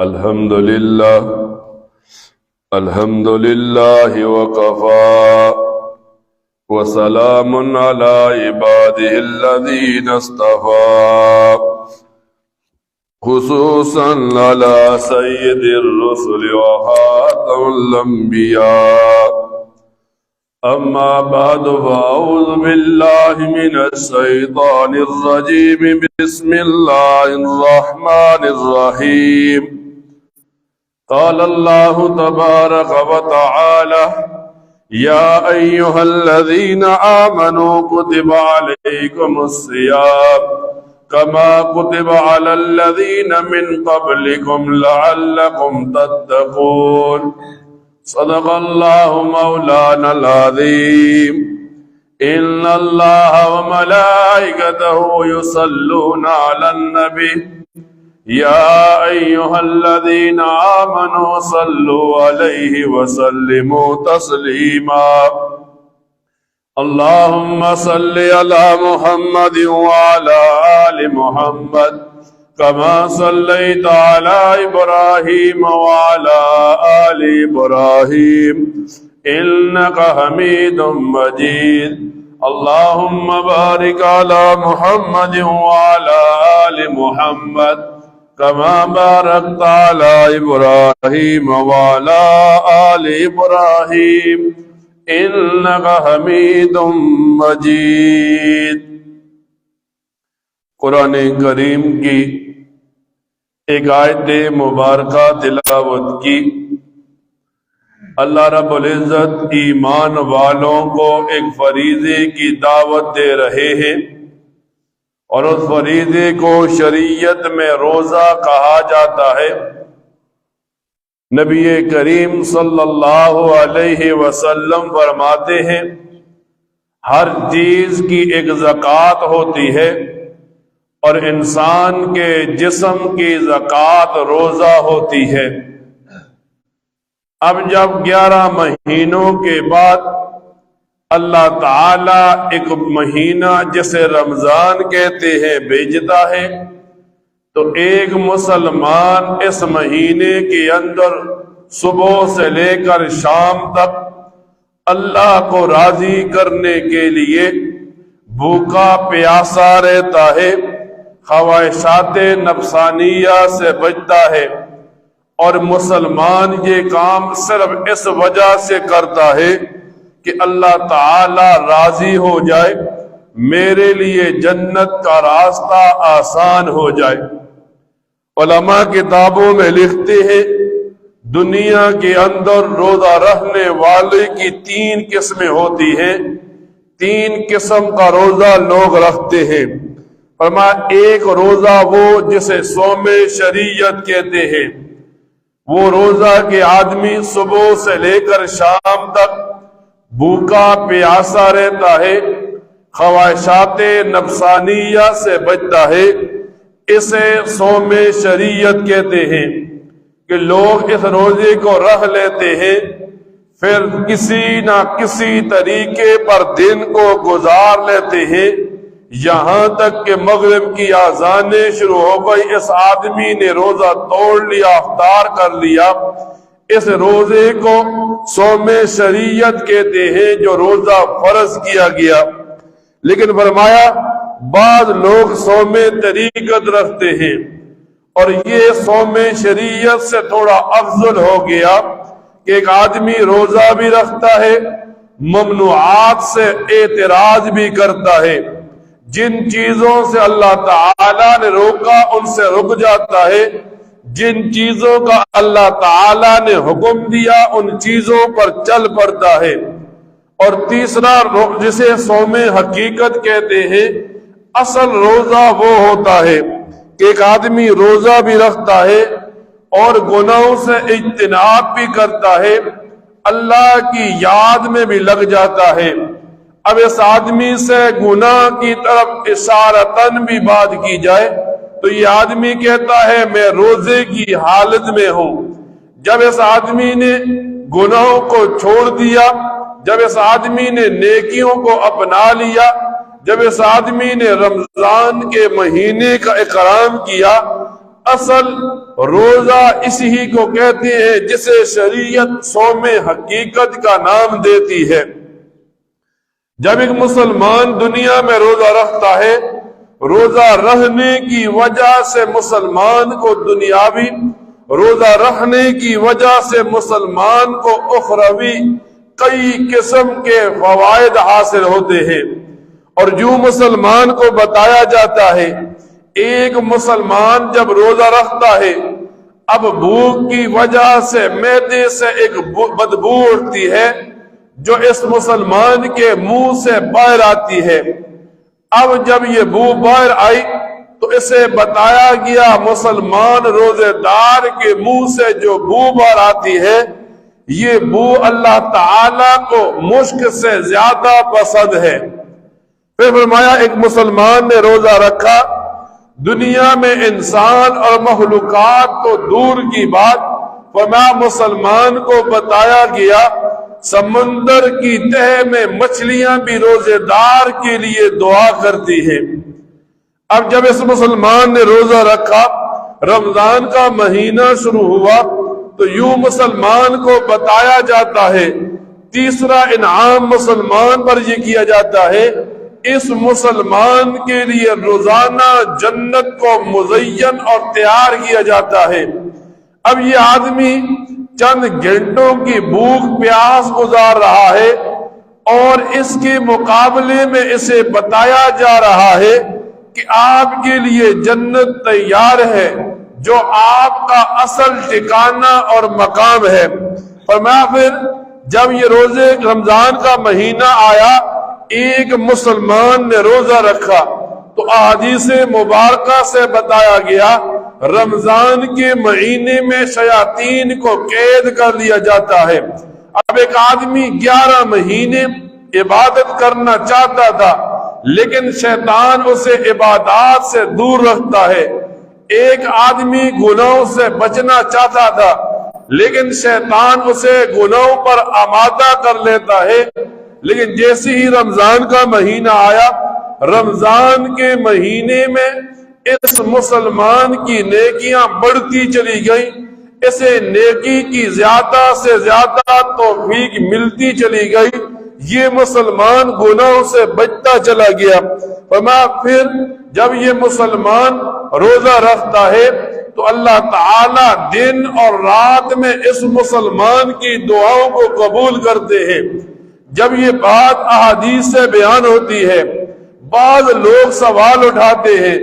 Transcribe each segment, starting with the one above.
الحمد لله وكفى وسلام على عباده الذين اصطفى خصوصا على سيد الرسل وخاتم الأنبياء. أما بعد فأعوذ بالله من الشيطان الرجيم. بسم الله الرحمن الرحيم. قال الله تبارك وتعالى: يا أيها الذين آمنوا كتب عليكم الصيام كما كتب على الذين من قبلكم لعلكم تتقون. صدق الله مولانا العظيم. إن الله وملائكته يصلون على النبي يا أيها الذين آمنوا صلوا عليه وسلموا تسليما. اللهم صل على محمد وعلى آل محمد كما صليت على إبراهيم وعلى آل إبراهيم إنك حميد مجيد. اللهم بارك على محمد وعلى آل محمد كما باركت على إبراهيم وعلى آل إبراهيم إنك حميد مجيد. قرآن کریم کی ایک آیت مبارکہ تلاوت کی. اللہ رب العزت ایمان والوں کو ایک فریضے کی دعوت دے رہے ہیں، اور اس فریضے کو شریعت میں روزہ کہا جاتا ہے. نبی کریم صلی اللہ علیہ وسلم فرماتے ہیں ہر چیز کی ایک زکوٰۃ ہوتی ہے، اور انسان کے جسم کی زکوٰۃ روزہ ہوتی ہے. اب جب 11 مہینوں کے بعد اللہ تعالی ایک مہینہ جسے رمضان کہتے ہیں بھیجتا ہے، تو ایک مسلمان اس مہینے کے اندر صبح سے لے کر شام تک اللہ کو راضی کرنے کے لیے بھوکا پیاسا رہتا ہے، خواہشات نفسانیہ سے بچتا ہے. اور مسلمان یہ کام صرف اس وجہ سے کرتا ہے کہ اللہ تعالی راضی ہو جائے، میرے لیے جنت کا راستہ آسان ہو جائے. علماء کتابوں میں لکھتے ہیں دنیا کے اندر روزہ رکھنے والے کی 3 قسمیں ہوتی ہیں. 3 قسم کا روزہ لوگ رکھتے ہیں. فرمایا ایک روزہ وہ جسے صوم شریعت کہتے ہیں، وہ روزہ کے آدمی صبح سے لے کر شام تک بھوکا پیاسا رہتا ہے، خواہشات نفسانیہ سے بچتا ہے. اسے صوم شریعت کہتے ہیں کہ لوگ اس روزے کو رکھ لیتے ہیں، پھر کسی نہ کسی طریقے پر دن کو گزار لیتے ہیں، یہاں تک کہ مغرب کی اذانیں شروع ہو گئی، اس آدمی نے روزہ توڑ لیا، افطار کر لیا. اس روزے کو صوم شریعت کہتے ہیں جو روزہ فرض کیا گیا. لیکن فرمایا بعض لوگ صوم طریقت رکھتے ہیں، اور یہ صوم شریعت سے تھوڑا افضل ہو گیا کہ ایک آدمی روزہ بھی رکھتا ہے، ممنوعات سے اعتراض بھی کرتا ہے. جن چیزوں سے اللہ تعالیٰ نے روکا ان سے رک جاتا ہے، جن چیزوں کا اللہ تعالیٰ نے حکم دیا ان چیزوں پر چل پڑتا ہے. اور تیسرا جسے صوم حقیقت کہتے ہیں، اصل روزہ وہ ہوتا ہے کہ ایک آدمی روزہ بھی رکھتا ہے اور گناہوں سے اجتناب بھی کرتا ہے، اللہ کی یاد میں بھی لگ جاتا ہے. اب اس آدمی سے گناہ کی طرف اشارتاً بھی بات کی جائے تو یہ آدمی کہتا ہے میں روزے کی حالت میں ہوں. جب اس آدمی نے گناہوں کو چھوڑ دیا، جب اس آدمی نے نیکیوں کو اپنا لیا، جب اس آدمی نے رمضان کے مہینے کا اکرام کیا، اصل روزہ اسی کو کہتے ہیں جسے شریعت صوم حقیقت کا نام دیتی ہے۔ جب ایک مسلمان دنیا میں روزہ رکھتا ہے، روزہ رہنے کی وجہ سے مسلمان کو دنیاوی، روزہ رکھنے کی وجہ سے مسلمان کو اخروی کئی قسم کے فوائد حاصل ہوتے ہیں۔ اور جو مسلمان کو بتایا جاتا ہے، ایک مسلمان جب روزہ رکھتا ہے، اب بھوک کی وجہ سے معدے سے ایک بدبو اٹھتی ہے جو اس مسلمان کے منہ سے باہر آتی ہے۔ اب جب یہ بو باہر آئی تو اسے بتایا گیا مسلمان روزے دار کے منہ سے جو بو باہر آتی ہے، یہ بو اللہ تعالی کو مشک سے زیادہ پسند ہے۔ پھر فرمایا ایک مسلمان نے روزہ رکھا، دنیا میں انسان اور مخلوقات تو دور کی بات، فرمایا مسلمان کو بتایا گیا سمندر کی تہہ میں مچھلیاں بھی روزے دار کے لیے دعا کرتی ہیں۔ اب جب اس مسلمان نے روزہ رکھا، رمضان کا مہینہ شروع ہوا، تو یوں مسلمان کو بتایا جاتا ہے، تیسرا انعام مسلمان پر یہ کیا جاتا ہے، اس مسلمان کے لیے روزانہ جنت کو مزین اور تیار کیا جاتا ہے۔ اب یہ آدمی چند گھنٹوں کی بھوک پیاس گزار رہا ہے اور اس کے مقابلے میں اسے بتایا جا رہا ہے کہ آپ کے لیے جنت تیار ہے، جو آپ کا اصل ٹھکانہ اور مقام ہے۔ فرمایا پھر جب یہ روزے رمضان کا مہینہ آیا، ایک مسلمان نے روزہ رکھا، تو احادیث مبارکہ سے بتایا گیا رمضان کے مہینے میں شیاطین کو قید کر لیا جاتا ہے۔ اب ایک آدمی 11 مہینے عبادت کرنا چاہتا تھا، لیکن شیطان اسے عبادات سے دور رکھتا ہے۔ ایک آدمی گناہوں سے بچنا چاہتا تھا، لیکن شیطان اسے گناہوں پر آمادہ کر لیتا ہے۔ لیکن جیسے ہی رمضان کا مہینہ آیا، رمضان کے مہینے میں اس مسلمان کی نیکیاں بڑھتی چلی گئی، اسے نیکی کی زیادہ سے زیادہ توفیق ملتی چلی گئی، یہ مسلمان گناہوں سے بچتا چلا گیا۔ فرمایا پھر جب یہ مسلمان روزہ رکھتا ہے تو اللہ تعالی دن اور رات میں اس مسلمان کی دعاؤں کو قبول کرتے ہیں۔ جب یہ بات احادیث سے بیان ہوتی ہے، بعض لوگ سوال اٹھاتے ہیں،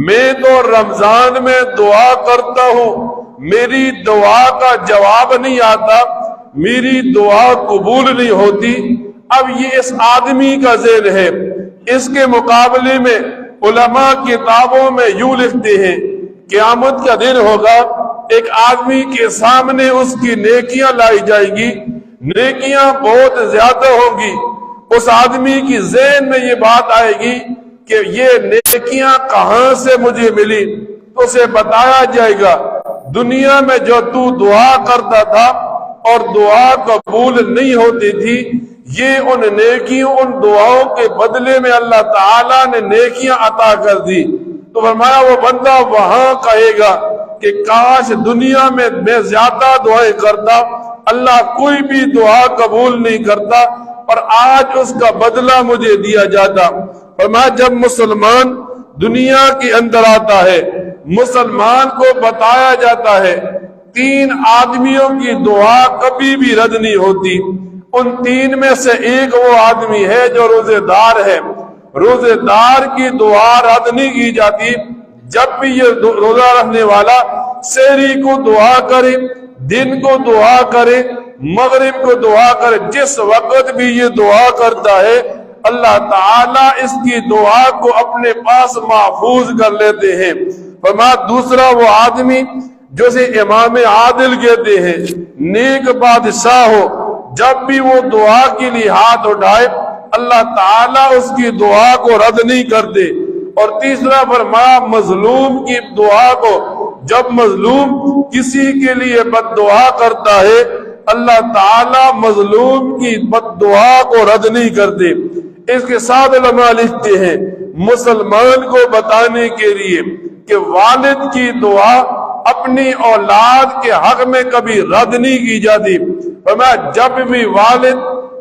میں تو رمضان میں دعا کرتا ہوں، میری دعا کا جواب نہیں آتا، میری دعا قبول نہیں ہوتی۔ اب یہ اس آدمی کا ذہن ہے۔ اس کے مقابلے میں علماء کتابوں میں یوں لکھتے ہیں، قیامت کا دن ہوگا، ایک آدمی کے سامنے اس کی نیکیاں لائی جائیں گی، نیکیاں بہت زیادہ ہوں گی۔ اس آدمی کی ذہن میں یہ بات آئے گی کہ یہ نیکیاں کہاں سے مجھے ملی، تو اسے بتایا جائے گا دنیا میں جو تو دعا کرتا تھا اور دعا قبول نہیں ہوتی تھی، یہ ان نیکیوں، ان دعاؤں کے بدلے میں اللہ تعالیٰ نے نیکیاں عطا کر دی۔ تو فرمایا وہ بندہ وہاں کہے گا کہ کاش دنیا میں زیادہ دعائیں کرتا، اللہ کوئی بھی دعا قبول نہیں کرتا، اور آج اس کا بدلہ مجھے دیا جاتا۔ فرمایا جب مسلمان دنیا کے اندر آتا ہے، مسلمان کو بتایا جاتا ہے 3 آدمیوں کی دعا کبھی بھی رد نہیں ہوتی۔ ان 3 میں سے ایک وہ آدمی ہے جو روزے دار ہے۔ روزے دار کی دعا رد نہیں کی جاتی۔ جب بھی یہ روزہ رکھنے والا سحری کو دعا کرے، دن کو دعا کرے، مغرب کو دعا کرے، جس وقت بھی یہ دعا کرتا ہے، اللہ تعالیٰ اس کی دعا کو اپنے پاس محفوظ کر لیتے ہیں۔ فرمایا دوسرا وہ آدمی جو اسے امام عادل کہتے ہیں، نیک بادشاہ ہو، جب بھی وہ دعا کے لیے ہاتھ اٹھائے، اللہ تعالیٰ اس کی دعا کو رد نہیں کرتے۔ اور تیسرا فرمایا مظلوم کی دعا کو، جب مظلوم کسی کے لیے بد دعا کرتا ہے، اللہ تعالیٰ مظلوم کی بد دعا کو رد نہیں کرتے۔ اس کے ساتھ علماء لکھتے ہیں مسلمان کو بتانے کے لیے کہ والد کی دعا اپنی اولاد کے حق میں کبھی رد نہیں کی جاتی۔ فرمایا جب بھی والد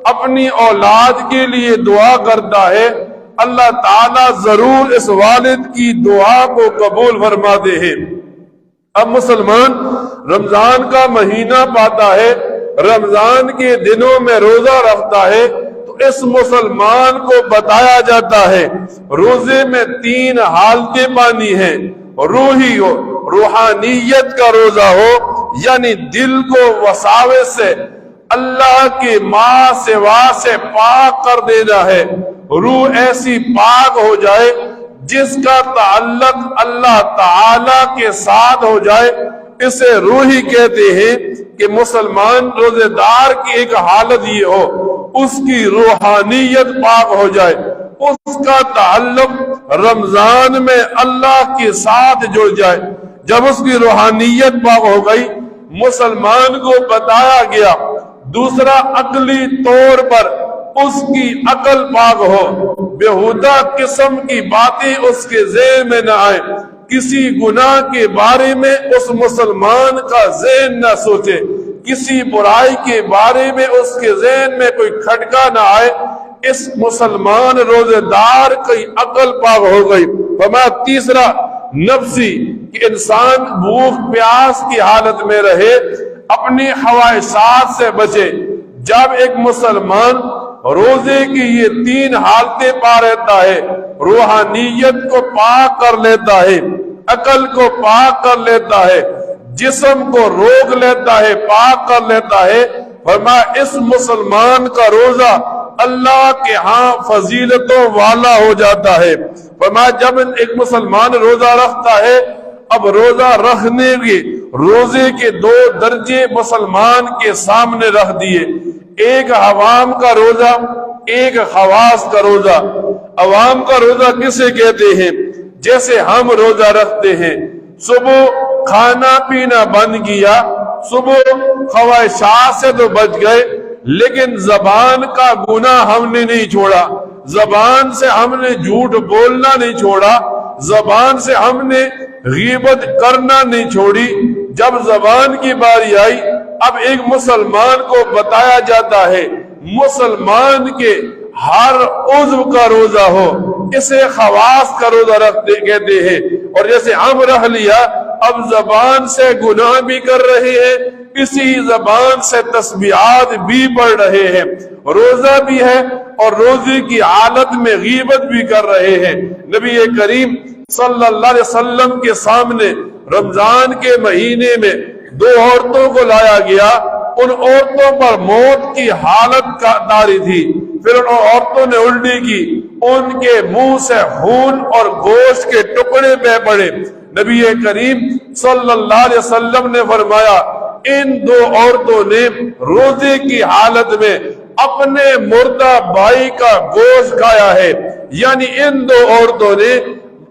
اپنی اولاد کے لیے دعا کرتا ہے اللہ تعالیٰ ضرور اس والد کی دعا کو قبول فرماتے ہیں۔ اب مسلمان رمضان کا مہینہ پاتا ہے، رمضان کے دنوں میں روزہ رکھتا ہے، تو اس مسلمان کو بتایا جاتا ہے روزے میں 3 حالتیں پانی ہیں۔ روحی ہو، روحانیت کا روزہ ہو، یعنی دل کو وساوس سے اللہ کے ما سوا سے پاک کر دینا ہے۔ روح ایسی پاک ہو جائے جس کا تعلق اللہ تعالی کے ساتھ ہو جائے، اسے روحی کہتے ہیں۔ کہ مسلمان روزے دار کی ایک حالت یہ ہو اس کی روحانیت پاک ہو جائے، اس کا تعلق رمضان میں اللہ کے ساتھ جڑ جائے۔ جب اس کی روحانیت پاک ہو گئی مسلمان کو بتایا گیا۔ دوسرا عقلی طور پر اس کی عقل پاک ہو، بےہودہ قسم کی باتیں اس کے ذہن میں نہ آئے، کسی گناہ کے بارے میں اس مسلمان کا ذہن نہ سوچے، کسی برائی کے بارے میں اس کے ذہن میں کوئی کھٹکا نہ آئے، اس مسلمان روزے دار کی عقل پاک ہو گئی۔ فرمایا تیسرا نفسی کہ انسان بھوک پیاس کی حالت میں رہے، اپنی خواہشات سے بچے۔ جب ایک مسلمان روزے کی یہ 3 حالتیں پا رہتا ہے، روحانیت کو پاک کر لیتا ہے، عقل کو پاک کر لیتا ہے، جسم کو روک لیتا ہے، پاک کر لیتا ہے، فرمایا اس مسلمان کا روزہ اللہ کے ہاں فضیلتوں والا ہو جاتا ہے۔ فرمایا جب ایک مسلمان روزہ رکھتا ہے، اب روزہ رکھنے کے روزے کے 2 درجے مسلمان کے سامنے رکھ دیے، ایک عوام کا روزہ، ایک خواص کا روزہ۔ عوام کا روزہ کسے کہتے ہیں؟ جیسے ہم روزہ رکھتے ہیں، صبح کھانا پینا بند کیا، صبح خواہشات سے تو بچ گئے، لیکن زبان کا گناہ ہم نے نہیں چھوڑا، زبان سے ہم نے جھوٹ بولنا نہیں چھوڑا، زبان سے ہم نے غیبت کرنا نہیں چھوڑی۔ جب زبان کی باری آئی اب ایک مسلمان کو بتایا جاتا ہے مسلمان کے ہر عضو کا روزہ ہو، اسے خواص کا روزہ رکھتے کہتے ہیں۔ اور جیسے ہم رہ لیا اب زبان سے گناہ بھی کر رہے ہیں، اسی زبان سے تسبیحات بھی پڑھ رہے ہیں، روزہ بھی ہے اور روزے کی حالت میں غیبت بھی کر رہے ہیں۔ نبی کریم صلی اللہ علیہ وسلم کے سامنے رمضان کے مہینے میں 2 عورتوں کو لایا گیا، ان عورتوں پر موت کی حالت کا طاری تھی، پھر ان عورتوں نے الٹی کی، ان کے منہ سے خون اور گوشت کے ٹکڑے بہ پڑے۔ نبی کریم صلی اللہ علیہ وسلم نے فرمایا ان 2 عورتوں نے روزے کی حالت میں اپنے مردہ بھائی کا گوشت کھایا ہے، یعنی ان 2 عورتوں نے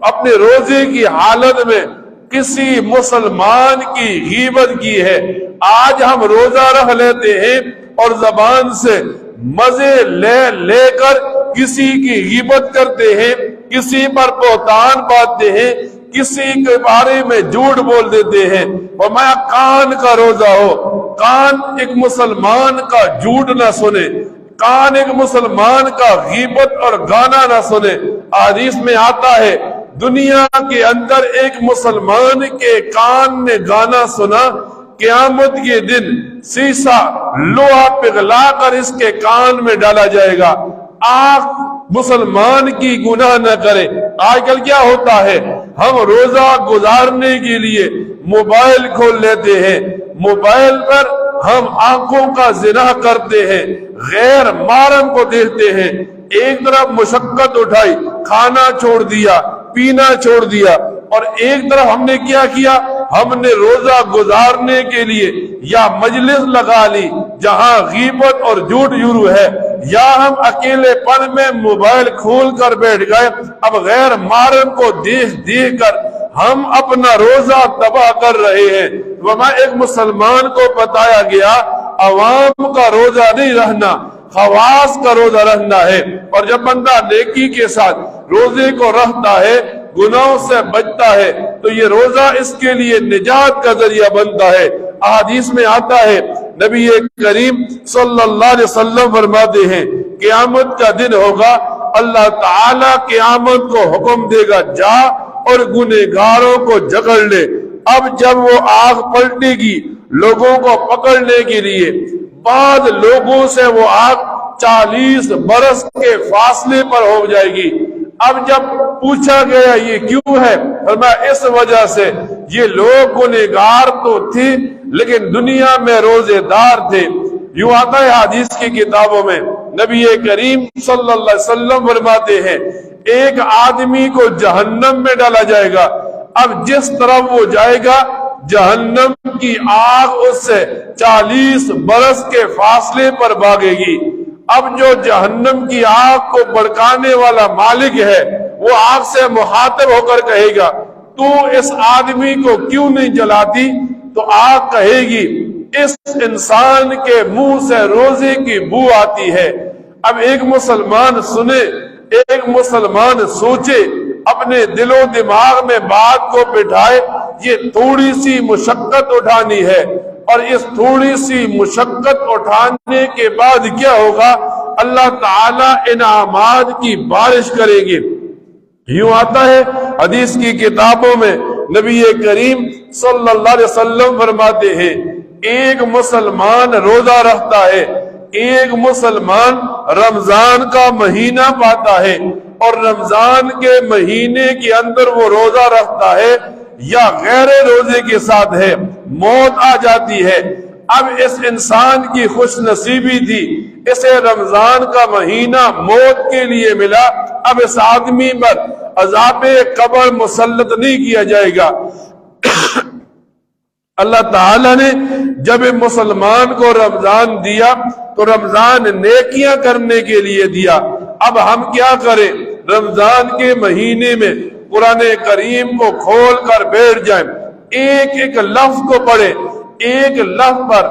اپنے روزے کی حالت میں کسی مسلمان کی غیبت کی ہے۔ آج ہم روزہ رکھ لیتے ہیں اور زبان سے مزے لے لے کر کسی کی غیبت کرتے ہیں، کسی پر بہتان باندھتے ہیں، کسی کے بارے میں جھوٹ بول دیتے ہیں۔ اور میں کان کا روزہ ہو، کان ایک مسلمان کا جھوٹ نہ سنے، کان ایک مسلمان کا غیبت اور گانا نہ سنے۔ حدیث میں آتا ہے دنیا کے اندر ایک مسلمان کے کان نے گانا سنا، قیامت کے دن سیسا لوہا پگھلا کر اس کے کان میں ڈالا جائے گا۔ آنکھ مسلمان کی گناہ نہ کرے۔ آج کل کیا ہوتا ہے ہم روزہ گزارنے کے لیے موبائل کھول لیتے ہیں، موبائل پر ہم آنکھوں کا زنا کرتے ہیں، غیر محرم کو دیکھتے ہیں، ایک طرف مشقت اٹھائی، کھانا چھوڑ دیا، پینا چھوڑ دیا، اور ایک طرف ہم نے کیا کیا، ہم نے روزہ گزارنے کے لیے یا مجلس لگا لی جہاں غیبت اور جھوٹ شروع ہے، یا ہم اکیلے پن میں موبائل کھول کر بیٹھ گئے۔ اب غیر محرم کو دیکھ دیکھ کر ہم اپنا روزہ تباہ کر رہے ہیں۔ وہاں ایک مسلمان کو بتایا گیا عوام کا روزہ نہیں رہنا، خواص کا روزہ رکھنا ہے۔ اور جب بندہ نیکی کے ساتھ روزے کو رکھتا ہے گناہوں سے بچتا ہے تو یہ روزہ اس کے لیے نجات کا ذریعہ بنتا ہے۔ احادیث میں آتا ہے نبی کریم صلی اللہ علیہ وسلم فرماتے ہیں قیامت کا دن ہوگا، اللہ تعالیٰ قیامت کو حکم دے گا جا اور گنہگاروں کو جکڑ لے۔ اب جب وہ آگ پلٹے گی لوگوں کو پکڑنے کے لیے، بعض لوگوں سے وہ آگ 40 برس کے فاصلے پر ہو جائے گی۔ اب جب پوچھا گیا یہ کیوں ہے، فرمایا اس وجہ سے یہ لوگ گنہگار تو تھے لیکن دنیا میں روزے دار تھے۔ یوں آتا ہے حدیث کی کتابوں میں، نبی کریم صلی اللہ علیہ وسلم فرماتے ہیں ایک آدمی کو جہنم میں ڈالا جائے گا، اب جس طرف وہ جائے گا جہنم کی آگ اس سے 40 برس کے فاصلے پر بھاگے گی۔ اب جو جہنم کی آگ کو بھڑکانے والا مالک ہے وہ آگ سے مخاطب ہو کر کہے گا تو اس آدمی کو کیوں نہیں جلاتی؟ تو آگ کہے گی اس انسان کے منہ سے روزے کی بو آتی ہے۔ اب ایک مسلمان سنے، ایک مسلمان سوچے، اپنے دل و دماغ میں بات کو بٹھائے، یہ تھوڑی سی مشقت اٹھانی ہے، اور اس تھوڑی سی مشقت اٹھانے کے بعد کیا ہوگا؟ اللہ تعالیٰ انعامات کی بارش کریں گے۔ یوں آتا ہے حدیث کی کتابوں میں نبی کریم صلی اللہ علیہ وسلم فرماتے ہیں ایک مسلمان روزہ رکھتا ہے، ایک مسلمان رمضان کا مہینہ پاتا ہے اور رمضان کے مہینے کے اندر وہ روزہ رکھتا ہے یا غیر روزے کے ساتھ ہے، موت آ جاتی ہے۔ اب اس انسان کی خوش نصیبی تھی، اسے رمضان کا مہینہ موت کے لیے ملا، اب اس آدمی پر عذاب قبر مسلط نہیں کیا جائے گا۔ اللہ تعالیٰ نے جب مسلمان کو رمضان دیا تو رمضان نیکیاں کرنے کے لیے دیا۔ اب ہم کیا کریں؟ رمضان کے مہینے میں قرآن کریم کو کھول کر بیٹھ جائیں، ایک ایک لفظ کو پڑھیں، ایک لفظ پر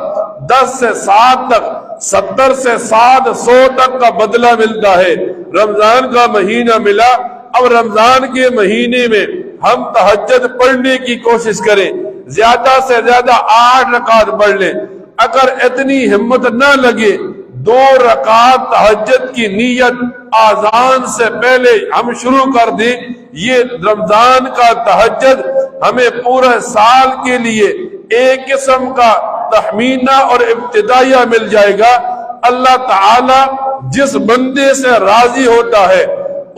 10 سے 7 تک 70 سے 700 تک کا بدلہ ملتا ہے۔ رمضان کا مہینہ ملا، اب رمضان کے مہینے میں ہم تہجد پڑھنے کی کوشش کریں، زیادہ سے زیادہ 8 رکعت پڑھ لیں۔ اگر اتنی ہمت نہ لگے 2 رکعت تہجد کی نیت آذان سے پہلے ہم شروع کر دیں، یہ رمضان کا تہجد ہمیں پورے سال کے لیے ایک قسم کا تخمینہ اور ابتدائیہ مل جائے گا۔ اللہ تعالی جس بندے سے راضی ہوتا ہے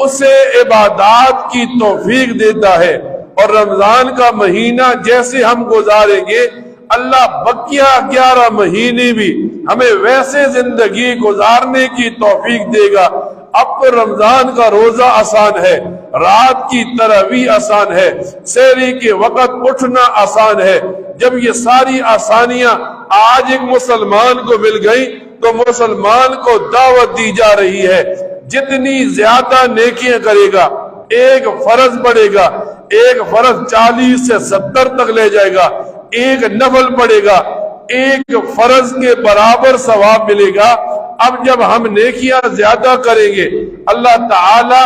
اسے عبادات کی توفیق دیتا ہے، اور رمضان کا مہینہ جیسے ہم گزاریں گے اللہ بقیہ 11 مہینے بھی ہمیں ویسے زندگی گزارنے کی توفیق دے گا۔ اب تو رمضان کا روزہ آسان ہے، رات کی تراویح آسان ہے، سحری کے وقت اٹھنا آسان ہے۔ جب یہ ساری آسانیاں آج ایک مسلمان کو مل گئی تو مسلمان کو دعوت دی جا رہی ہے جتنی زیادہ نیکیاں کرے گا، ایک فرض پڑے گا، ایک فرض 40 سے 70 تک لے جائے گا، ایک نفل پڑے گا، ایک فرض کے برابر ثواب ملے گا۔ اب جب ہم نیکیاں زیادہ کریں گے اللہ تعالی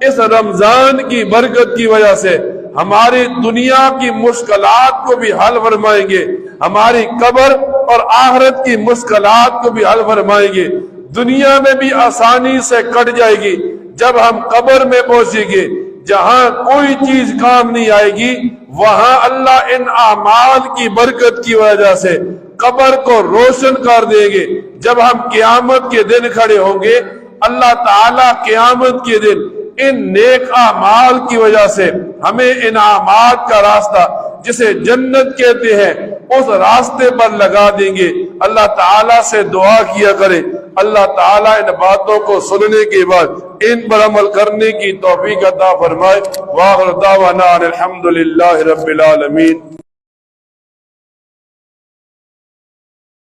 اس رمضان کی برکت کی وجہ سے ہماری دنیا کی مشکلات کو بھی حل فرمائیں گے، ہماری قبر اور آخرت کی مشکلات کو بھی حل فرمائیں گے۔ دنیا میں بھی آسانی سے کٹ جائے گی، جب ہم قبر میں پہنچیں گے جہاں کوئی چیز کام نہیں آئے گی، وہاں اللہ ان اعمال کی برکت کی وجہ سے قبر کو روشن کر دیں گے۔ جب ہم قیامت کے دن کھڑے ہوں گے اللہ تعالیٰ قیامت کے دن ان نیک اعمال کی وجہ سے ہمیں انعامات کا راستہ جسے جنت کہتے ہیں اس راستے پر لگا دیں گے۔ اللہ تعالیٰ سے دعا کیا کرے اللہ تعالیٰ ان باتوں کو سننے کے بعد ان پر عمل کرنے کی توفیق عطا فرمائے۔ وآخر دعوانا الحمدللہ رب العالمین۔